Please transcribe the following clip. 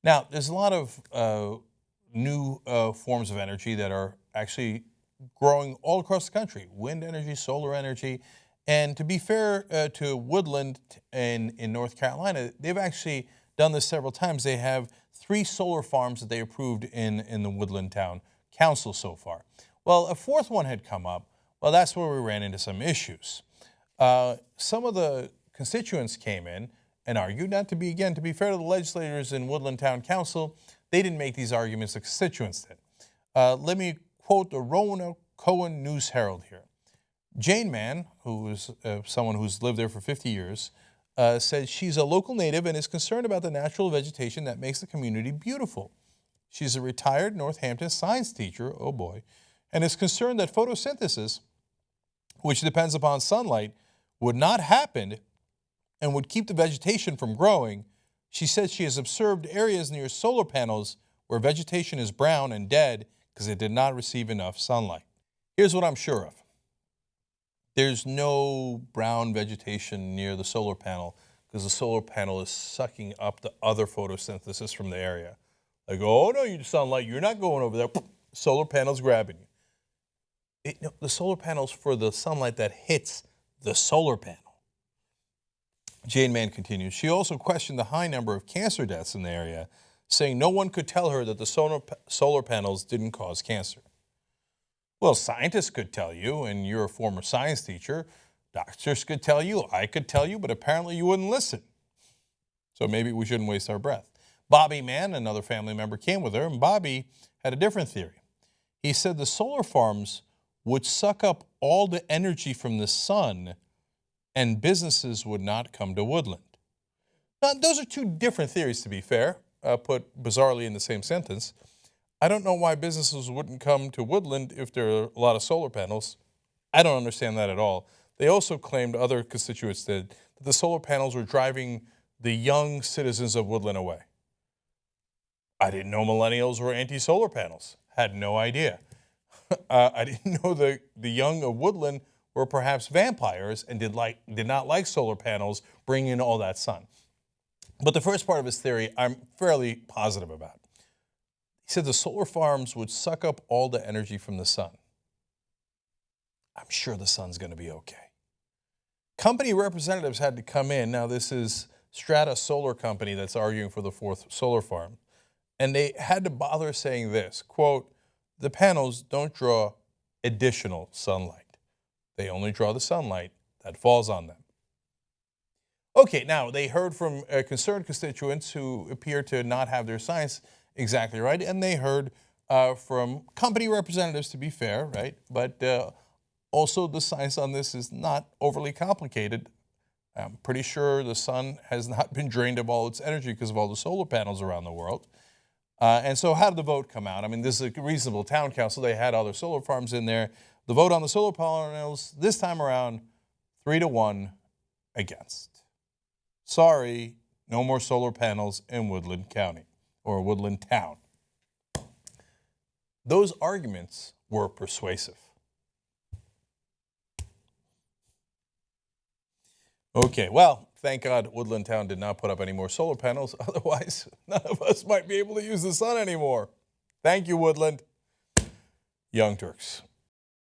Now, there's a lot of new forms of energy that are actually growing all across the country: wind energy, solar energy. And to be fair to Woodland in North Carolina, they've actually done this several times. They have 3 solar farms that they approved in the Woodland Town Council so far. Well, a 4th one had come up. Well, that's where we ran into some issues. Some of the constituents came in and argued, not to be, again, to be fair to the legislators in Woodland Town Council, they didn't make these arguments, the constituents did. Let me quote the Roanoke-Chowan News Herald here. Jane Mann, who is someone who's lived there for 50 years, said she's a local native and is concerned about the natural vegetation that makes the community beautiful. She's a retired Northampton science teacher, oh boy, and is concerned that photosynthesis, which depends upon sunlight, would not happen and would keep the vegetation from growing. She said she has observed areas near solar panels where vegetation is brown and dead because it did not receive enough sunlight. Here's what I'm sure of. There's no brown vegetation near the solar panel because the solar panel is sucking up the other photosynthesis from the area. Like, oh no, you sunlight, you're not going over there. Solar panel's grabbing you. No, the solar panel's for the sunlight that hits the solar panel. Jane Mann continues. She also questioned the high number of cancer deaths in the area, saying no one could tell her that the solar panels didn't cause cancer. Well, scientists could tell you, and you're a former science teacher. Doctors could tell you, I could tell you, but apparently you wouldn't listen. So maybe we shouldn't waste our breath. Bobby Mann, another family member, came with her, and Bobby had a different theory. He said the solar farms would suck up all the energy from the sun and businesses would not come to Woodland. Now, those are 2 different theories, to be fair, put bizarrely in the same sentence. I don't know why businesses wouldn't come to Woodland if there are a lot of solar panels. I don't understand that at all. They also claimed, other constituents did, that the solar panels were driving the young citizens of Woodland away. I didn't know millennials were anti-solar panels. Had no idea. I didn't know the young of Woodland were perhaps vampires and did not like solar panels bringing in all that sun. But the first part of his theory, I'm fairly positive about. He said the solar farms would suck up all the energy from the sun. I'm sure the sun's going to be okay. Company representatives had to come in. Now, this is Strata Solar Company that's arguing for the 4th solar farm. And they had to bother saying this, quote, the panels don't draw additional sunlight. They only draw the sunlight that falls on them. Okay, now they heard from concerned constituents who appear to not have their science exactly right, and they heard from company representatives, to be fair, right? But also the science on this is not overly complicated. I'm pretty sure the sun has not been drained of all its energy because of all the solar panels around the world. And so how did the vote come out? I mean, this is a reasonable town council. They had other solar farms in there. The vote on the solar panels this time around, 3-1 against. Sorry, no more solar panels in Woodland County or Woodland Town. Those arguments were persuasive. Okay, well, thank God Woodland Town did not put up any more solar panels. Otherwise, none of us might be able to use the sun anymore. Thank you, Woodland. Young Turks.